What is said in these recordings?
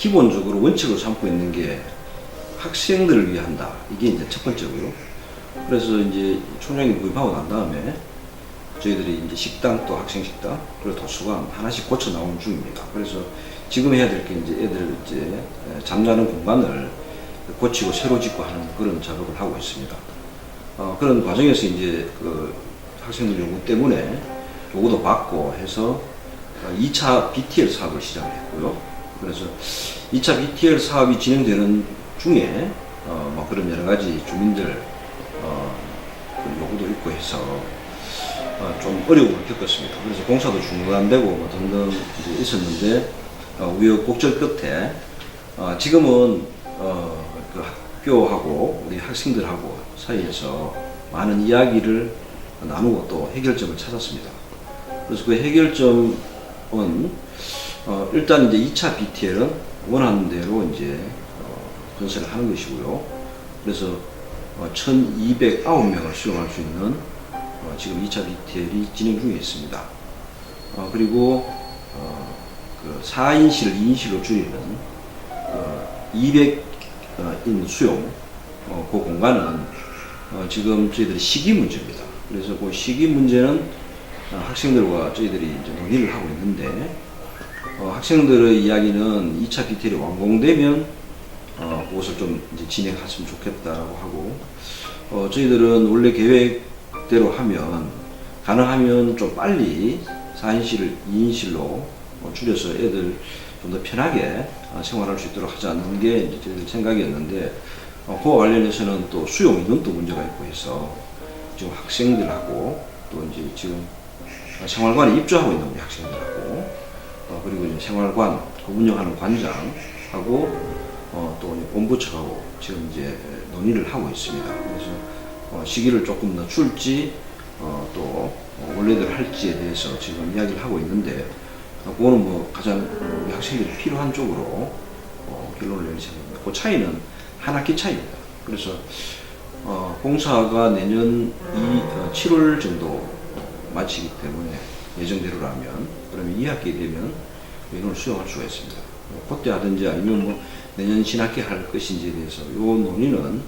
기본적으로 원칙으로 삼고 있는 게 학생들을 위한다. 이게 이제 첫 번째고요. 그래서 이제 총장이 구입하고 난 다음에 저희들이 이제 식당 또 학생 식당 그리고 도서관 하나씩 고쳐 나오는 중입니다. 그래서 지금 해야 될 게 이제 애들 이제 잠자는 공간을 고치고 새로 짓고 하는 그런 작업을 하고 있습니다. 그런 과정에서 이제 그 학생들 요구 때문에 요구도 받고 해서 2차 BTL 사업을 시작을 했고요. 그래서 2차 BTL 사업이 진행되는 중에 뭐 그런 여러 가지 주민들 요구도 있고 해서 좀 어려움을 겪었습니다. 그래서 공사도 중단되고 뭐 등등 이제 있었는데 우여곡절 끝에 지금은 그 학교하고 우리 학생들하고 사이에서 많은 이야기를 나누고 또 해결점을 찾았습니다. 그래서 그 해결점은 일단 이제 2차 BTL은 원하는 대로 이제 건설을 하는 것이고요. 그래서 1,209명을 수용할 수 있는 지금 2차 BTL이 진행 중에 있습니다. 그리고 그 4인실을 2인실로 줄이는 200인 수용 그 공간은 지금 저희들이 시기 문제입니다. 그래서 그 시기 문제는 학생들과 저희들이 이제 논의를 하고 있는데 학생들의 이야기는 2차 BTL이 완공되면 그것을 좀 이제 진행했으면 좋겠다라고 하고 저희들은 원래 계획대로 하면 가능하면 좀 빨리 4인실을 2인실로 줄여서 애들 좀 더 편하게 생활할 수 있도록 하지 않는 게 이제 저희들 생각이었는데 그와 관련해서는 또 수용 인원도 문제가 있고 해서 지금 학생들하고 또 이제 지금 생활관에 입주하고 있는 우리 학생들하고 그리고 이제 생활관 그 운영하는 관장하고 또 이제 본부측하고 지금 이제 논의를 하고 있습니다. 그래서 시기를 조금 늦출지 또 원래대로 할지에 대해서 지금 이야기를 하고 있는데 그거는 뭐 가장 우리 학생들이 필요한 쪽으로 결론을 내릴 생각입니다. 그 차이는 한 학기 차이입니다. 그래서 공사가 내년 7월 정도 마치기 때문에 예정대로라면 그러면 2학기 되면 인원을 수용할 수가 있습니다. 그때 하든지 아니면 뭐 내년 신학기 할 것인지에 대해서 이 논의는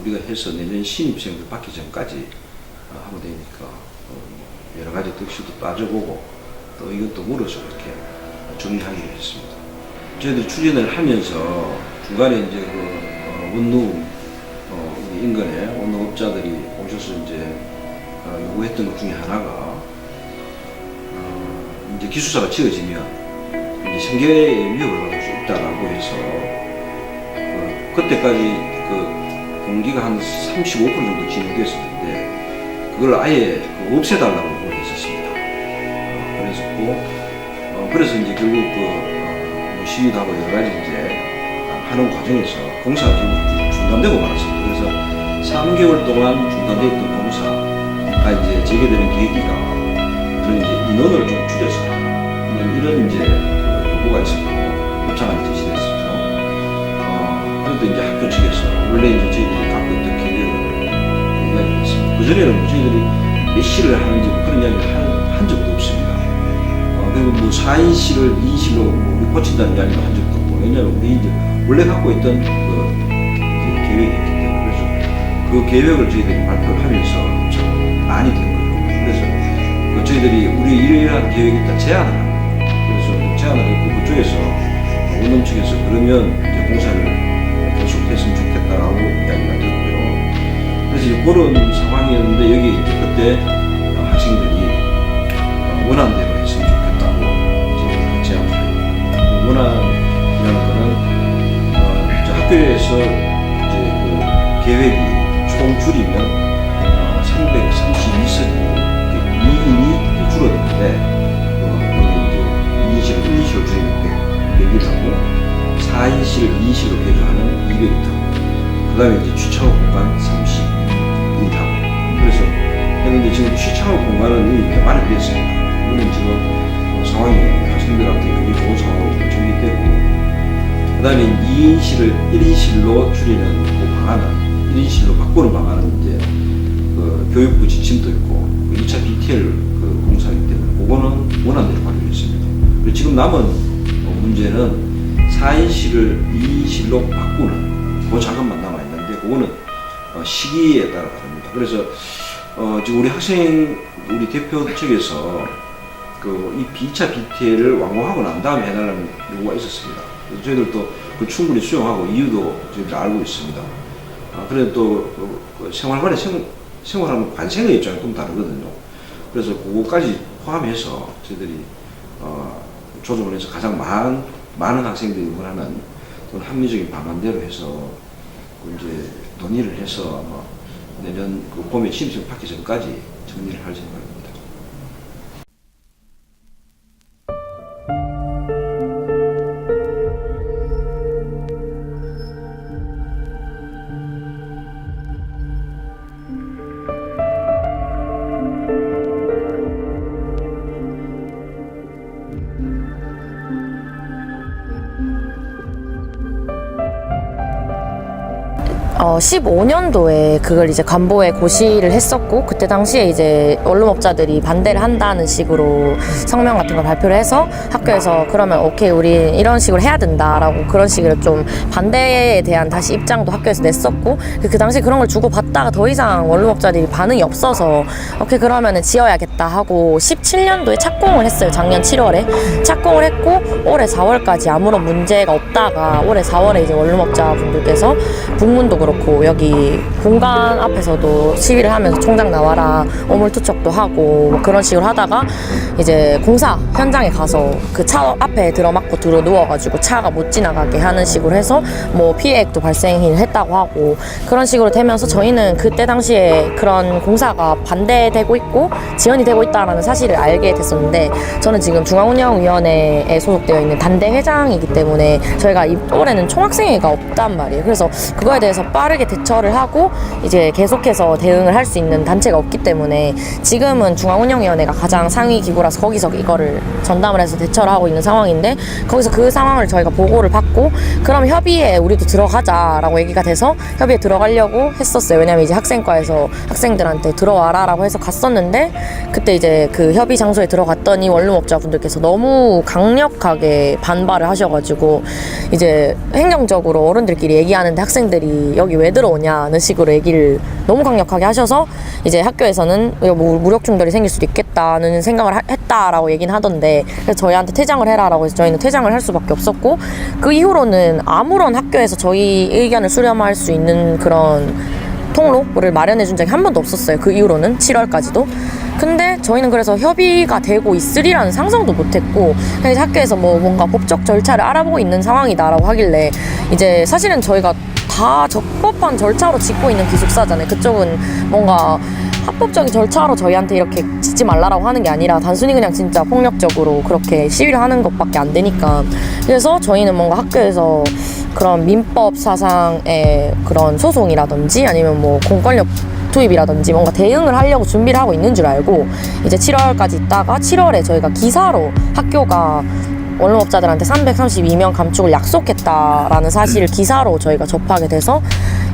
우리가 해서 내년 신입생들 받기 전까지 하면 되니까 여러 가지 득실도 따져보고 또 이것도 물어서 이렇게 정리하기로 했습니다. 저희들이 추진을 하면서 중간에 이제 그 원룸 우리 인근에 원룸업자들이 오셔서 이제 요구했던 것 중에 하나가 이제 기숙사가 지어지면 이제 생계의 위협을 받을 수 있다라고 해서 그때까지 그 공기가 한 35% 정도 진행됐었는데 그걸 아예 없애달라고 요구를 했었습니다. 그래서 이제 결국 뭐 시위도 하고 여러 가지 이제 하는 과정에서 공사가 결국 중단되고 말았습니다. 그래서 3개월 동안 중단되어 있던 공사가 이제 재개되는 계기가 그런 이제 인원을 좀 줄여서 이런 이제 요구가 있었고 요청을 제시했었죠. 그런데 이제 학교 측에서 원래 이제 저희들이 갖고 있던 계획을 이야기했습니다. 그전에는 뭐 저희들이 몇 시를 하는지 뭐 그런 이야기를 한 적도 없습니다. 그리고 뭐 4인실을 2인실로 뭐 우리 고친다는 이야기도 한 적도 없고, 왜냐하면 우리 이제 원래 갖고 있던 그 계획이 있기 때문에 그래서 그 계획을 저희들이 발표를 하면서 좀 많이 된 거예요. 그래서 저희들이 우리 이러한 계획이 있다 제안을 합니다. 그래서 제안을 했고 그쪽에서 원룸 측에서 그러면 이제 공사를 계속했으면 좋겠다라고 이야기가 됐고요. 그래서 이제 그런 상황이었는데 여기 이제 그때 학생들이 원하는 대로 했으면 좋겠다고 지금 제안을 합니다. 원한이라는 거는 학교에서 이제 그 계획이 총 줄이면 332석이 2인이 줄어드는데 이제 2인실을 1인실로 줄이면 100이 타고 4인실을 2인실로 개조하는 200이 타고 그 다음에 이제 취차후 공간 32인 타고 그래서 했는데 지금 취차후 공간은 이미 개발이 됐습니다. 이거는 지금 상황이 학생들한테 굉장히 좋은 상황으로 정리되고 그 다음에 2인실을 1인실로 줄이는 그 방안은 1인실로 바꾸는 방안은 이제 그 교육부 지침도 있고 그 2차 BTL 그 공사이기 때문에 그거는 원안대로 발표했습니다. 그리고 지금 남은 문제는 4인실을 2실로 바꾸는 그 자금만 남아 있는데 그거는 시기에 따라 다릅니다. 그래서 지금 우리 대표 측에서 이 2차 BTL을 완공하고 난 다음에 해달라는 요구가 있었습니다. 그래서 저희들도 그 충분히 수용하고 이유도 저희들 알고 있습니다. 그래도 또 생활관의 생활하는 관생의 입장이 좀 다르거든요. 그래서 그거까지 포함해서 저희들이 조정을 해서 가장 많은 학생들이 원하는 합리적인 방안대로 해서 이제 논의를 해서 내년 봄에 신입생 받기 전까지 정리를 할 생각입니다. 어, 15년도에 그걸 이제 간보에 고시를 했었고, 그때 당시에 이제 원룸업자들이 반대를 한다는 식으로 성명 같은 걸 발표를 해서 학교에서 그러면 오케이, 우리 이런 식으로 해야 된다라고 그런 식으로 좀 반대에 대한 다시 입장도 학교에서 냈었고, 그 당시에 그런 걸 주고 받다가 더 이상 원룸업자들이 반응이 없어서 오케이, 그러면은 지어야겠다 하고 17년도에 착공을 했어요. 작년 7월에 착공을 했고, 올해 4월까지 아무런 문제가 없다가 올해 4월에 이제 원룸업자 분들께서 북문도 그렇고 여기 공간 앞에서도 시위를 하면서 총장 나와라 오물투척도 하고 뭐 그런 식으로 하다가 이제 공사 현장에 가서 그 차 앞에 들어맞고 들어 누워가지고 차가 못 지나가게 하는 식으로 해서 뭐 피해액도 발생했다고 하고 그런 식으로 되면서 저희는 그때 당시에 그런 공사가 반대되고 있고 지연이 되고 있다라는 사실을 알게 됐었는데, 저는 지금 중앙운영위원회에 소속되어 있는 단대 회장이기 때문에 저희가 올해는 총학생회가 없단 말이에요. 그래서 그거에 대해서 빠르게 대처를 하고 이제 계속해서 대응을 할 수 있는 단체가 없기 때문에 지금은 중앙운영위원회가 가장 상위 기구라서 거기서 이거를 전담을 해서 대처를 하고 있는 상황인데, 거기서 그 상황을 저희가 보고를 받고 그럼 협의에 우리도 들어가자라고 얘기가 돼서 협의에 들어가려고 했었어요. 왜냐면 이제 학생과에서 학생들한테 들어와라 라고 해서 갔었는데, 그때 이제 그 협의 장소에 들어갔더니 원룸업자분들께서 너무 강력하게 반발을 하셔가지고 이제 행정적으로 어른들끼리 얘기하는데 학생들이 여기 왜 들어오냐는 식으로 얘기를 너무 강력하게 하셔서 이제 학교에서는 무력 충돌이 생길 수도 있겠다는 생각을 했다라고 얘기는 하던데, 그래서 저희한테 퇴장을 해라라고 해서 저희는 퇴장을 할 수밖에 없었고, 그 이후로는 아무런 학교에서 저희 의견을 수렴할 수 있는 그런 통로를 마련해 준 적이 한 번도 없었어요. 그 이후로는 7월까지도. 근데 저희는 그래서 협의가 되고 있으리라는 상상도 못했고, 그냥 학교에서 뭐 뭔가 법적 절차를 알아보고 있는 상황이다라고 하길래, 이제 사실은 저희가 다 적법한 절차로 짓고 있는 기숙사잖아요. 그쪽은 뭔가 합법적인 절차로 저희한테 이렇게 짓지 말라라고 하는 게 아니라 단순히 그냥 진짜 폭력적으로 그렇게 시위를 하는 것밖에 안 되니까, 그래서 저희는 뭔가 학교에서 그런 민법 사상의 그런 소송이라든지 아니면 뭐 공권력 투입이라든지 뭔가 대응을 하려고 준비를 하고 있는 줄 알고 이제 7월까지 있다가 7월에 저희가 기사로 학교가 원룸업자들한테 332명 감축을 약속했다라는 사실을 기사로 저희가 접하게 돼서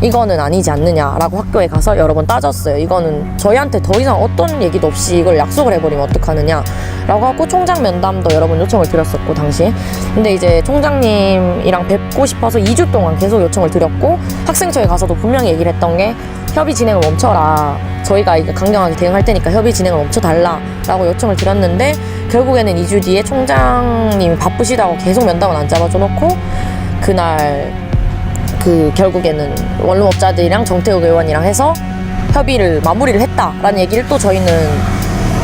이거는 아니지 않느냐라고 학교에 가서 여러 번 따졌어요. 이거는 저희한테 더 이상 어떤 얘기도 없이 이걸 약속을 해버리면 어떡하느냐라고 하고 총장 면담도 여러 번 요청을 드렸었고 당시에. 근데 이제 총장님이랑 뵙고 싶어서 2주 동안 계속 요청을 드렸고, 학생처에 가서도 분명히 얘기를 했던 게 협의 진행을 멈춰라, 저희가 이게 강경하게 대응할 테니까 협의 진행을 멈춰달라라고 요청을 드렸는데, 결국에는 2주 뒤에 총장님이 바쁘시다고 계속 면담은 안 잡아줘 놓고 그날 결국에는 원룸업자들이랑 정태욱 의원이랑 해서 협의를 마무리를 했다라는 얘기를 또 저희는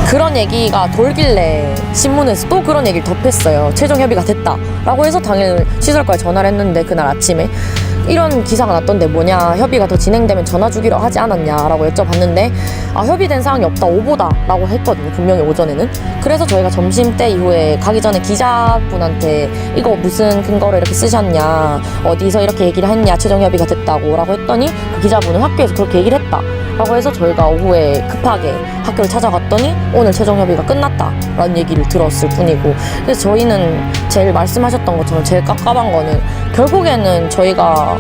그런 얘기가 돌길래 신문에서 또 그런 얘기를 덧했어요. 최종 협의가 됐다라고 해서 당일 시설과에 전화를 했는데 그날 아침에 이런 기사가 났던데 뭐냐, 협의가 더 진행되면 전화 주기로 하지 않았냐라고 여쭤봤는데 협의된 사항이 없다, 오보다 라고 했거든요, 분명히 오전에는. 그래서 저희가 점심때 이후에 가기 전에 기자분한테 이거 무슨 근거로 이렇게 쓰셨냐, 어디서 이렇게 얘기를 했냐, 최종 협의가 됐다고 라고 했더니 그 기자분은 학교에서 그렇게 얘기를 했다 라고 해서 저희가 오후에 급하게 학교를 찾아갔더니 오늘 최종 협의가 끝났다 라는 얘기를 들었을 뿐이고, 그래서 저희는 제일 말씀하셨던 것처럼 제일 깝깝한 거는 결국에는 저희가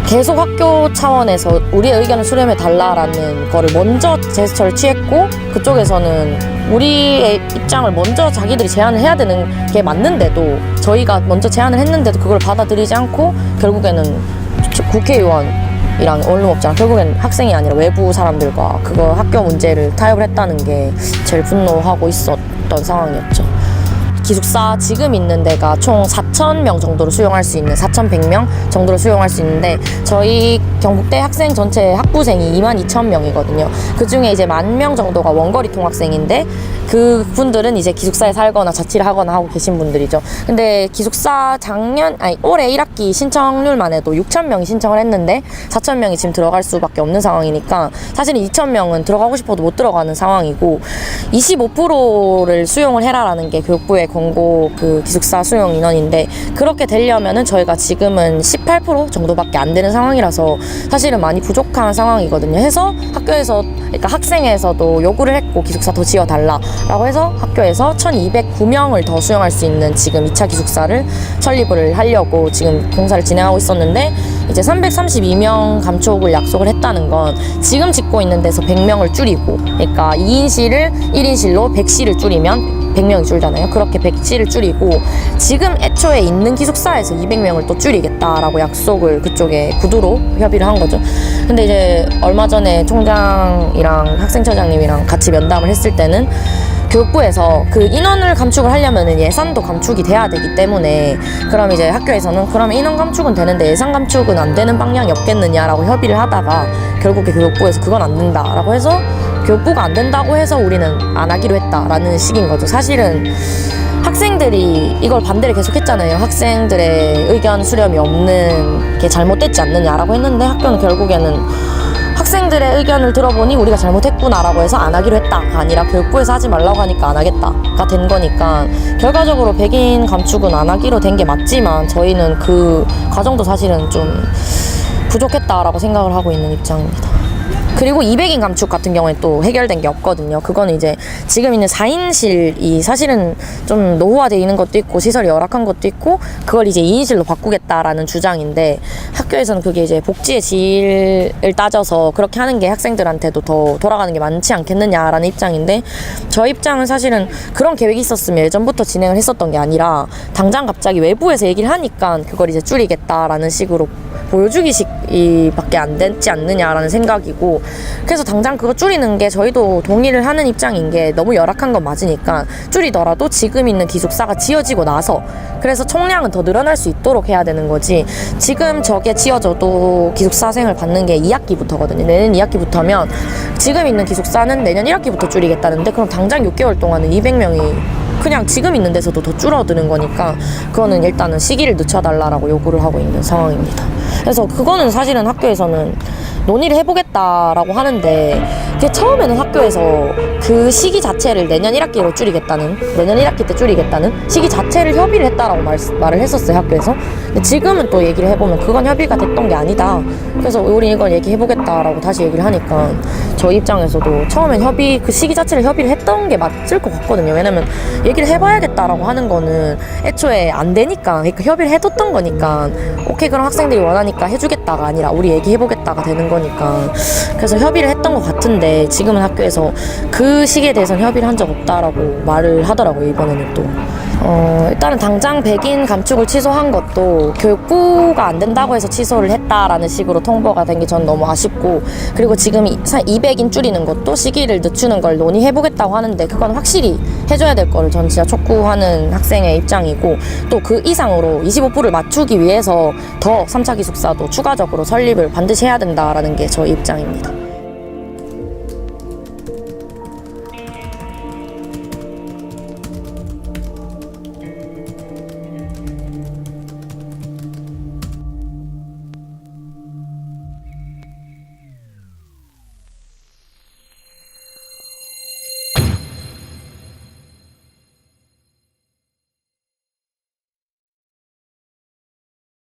계속 학교 차원에서 우리의 의견을 수렴해 달라라는 거를 먼저 제스처를 취했고, 그쪽에서는 우리의 입장을 먼저 자기들이 제안을 해야 되는 게 맞는데도, 저희가 먼저 제안을 했는데도 그걸 받아들이지 않고 결국에는 국회의원이랑 언론업자랑 결국엔 학생이 아니라 외부 사람들과 그거 학교 문제를 타협을 했다는 게 제일 분노하고 있었던 상황이었죠. 기숙사 지금 있는 데가 총 4,000명 정도로 수용할 수 있는, 4,100명 정도로 수용할 수 있는데, 저희 경북대 학생 전체 학부생이 22,000명이거든요. 그 중에 이제 10,000명 정도가 원거리 통학생인데, 그 분들은 이제 기숙사에 살거나 자취를 하거나 하고 계신 분들이죠. 근데 기숙사 올해 1학기 신청률만 해도 6,000명이 신청을 했는데 4,000명이 지금 들어갈 수밖에 없는 상황이니까, 사실은 2,000명은 들어가고 싶어도 못 들어가는 상황이고, 25%를 수용을 해라라는 게 교육부의 권고 그 기숙사 수용 인원인데, 그렇게 되려면은 저희가 지금은 18% 정도밖에 안 되는 상황이라서 사실은 많이 부족한 상황이거든요. 해서 학교에서, 그러니까 학생에서도 요구를 했고, 기숙사 더 지어달라 라고 해서 학교에서 1,209명을 더 수용할 수 있는 지금 2차 기숙사를 설립을 하려고 지금 공사를 진행하고 있었는데, 이제 332명 감촉을 약속을 했다는 건 지금 짓고 있는 데서 100명을 줄이고, 그러니까 2인실을 1인실로 100실을 줄이면 100명이 줄잖아요. 그렇게 100실을 줄이고, 지금 애초에 있는 기숙사에서 200명을 또 줄이겠다라고 약속을 그쪽에 구두로 협의를 한 거죠. 근데 이제 얼마 전에 총장이랑 학생처장님이랑 같이 면담을 했을 때는, 교육부에서 그 인원을 감축을 하려면 예산도 감축이 돼야 되기 때문에, 그럼 이제 학교에서는 그러면 인원 감축은 되는데 예산 감축은 안 되는 방향이 없겠느냐라고 협의를 하다가, 결국에 교육부에서 그건 안 된다라고 해서, 교육부가 안 된다고 해서 우리는 안 하기로 했다라는 식인 거죠. 사실은 학생들이 이걸 반대를 계속했잖아요. 학생들의 의견 수렴이 없는 게 잘못됐지 않느냐라고 했는데, 학교는 결국에는 학생들의 의견을 들어보니 우리가 잘못했구나라고 해서 안 하기로 했다가 아니라 교육부에서 하지 말라고 하니까 안 하겠다가 된 거니까, 결과적으로 백인 감축은 안 하기로 된 게 맞지만, 저희는 그 과정도 사실은 좀 부족했다라고 생각을 하고 있는 입장입니다. 그리고 200인 감축 같은 경우에 또 해결된 게 없거든요. 그거는 이제 지금 있는 4인실이 사실은 좀 노후화되어 있는 것도 있고 시설이 열악한 것도 있고, 그걸 이제 2인실로 바꾸겠다라는 주장인데, 학교에서는 그게 이제 복지의 질을 따져서 그렇게 하는 게 학생들한테도 더 돌아가는 게 많지 않겠느냐라는 입장인데, 저 입장은 사실은 그런 계획이 있었으면 예전부터 진행을 했었던 게 아니라, 당장 갑자기 외부에서 얘기를 하니까 그걸 이제 줄이겠다라는 식으로 보여주기식이 밖에 안 되지 않느냐라는 생각이고, 그래서 당장 그거 줄이는 게 저희도 동의를 하는 입장인 게, 너무 열악한 건 맞으니까 줄이더라도 지금 있는 기숙사가 지어지고 나서, 그래서 총량은 더 늘어날 수 있도록 해야 되는 거지, 지금 저게 지어져도 기숙사생을 받는 게 2학기부터거든요. 내년 2학기부터면 지금 있는 기숙사는 내년 1학기부터 줄이겠다는데, 그럼 당장 6개월 동안은 200명이 그냥 지금 있는 데서도 더 줄어드는 거니까, 그거는 일단은 시기를 늦춰달라고 요구를 하고 있는 상황입니다. 그래서 그거는 사실은 학교에서는 논의를 해보겠다라고 하는데, 그게 처음에는 학교에서 그 시기 자체를 내년 1학기로 줄이겠다는, 내년 1학기 때 줄이겠다는 시기 자체를 협의를 했다라고 말을 했었어요, 학교에서. 근데 지금은 또 얘기를 해보면 그건 협의가 됐던 게 아니다. 그래서 우리 이건 얘기해보겠다라고 다시 얘기를 하니까, 저희 입장에서도 처음엔 그 시기 자체를 협의를 했던 게 맞을 것 같거든요. 왜냐면 얘기를 해봐야겠다라고 하는 거는 애초에 안 되니까, 그러니까 협의를 해뒀던 거니까, 오케이 그럼 학생들이 원하니까 해주겠다가 아니라 우리 얘기해보겠다가 되는 거니까, 그래서 협의를 했던 것 같은데, 지금은 학교에서 그 시기에 대해서는 협의를 한 적 없다라고 말을 하더라고요, 이번에는 또. 일단은 당장 백인 감축을 취소한 것도 교육부가 안 된다고 해서 취소를 했다라는 식으로 통보가 된 게 전 너무 아쉽고, 그리고 지금 200인 줄이는 것도 시기를 늦추는 걸 논의해보겠다고 하는데, 그건 확실히 해줘야 될 거를 전 진짜 촉구하는 학생의 입장이고, 또 그 이상으로 25%를 맞추기 위해서 더 3차 기숙사도 추가적으로 설립을 반드시 해야 된다라는 게 저희 입장입니다.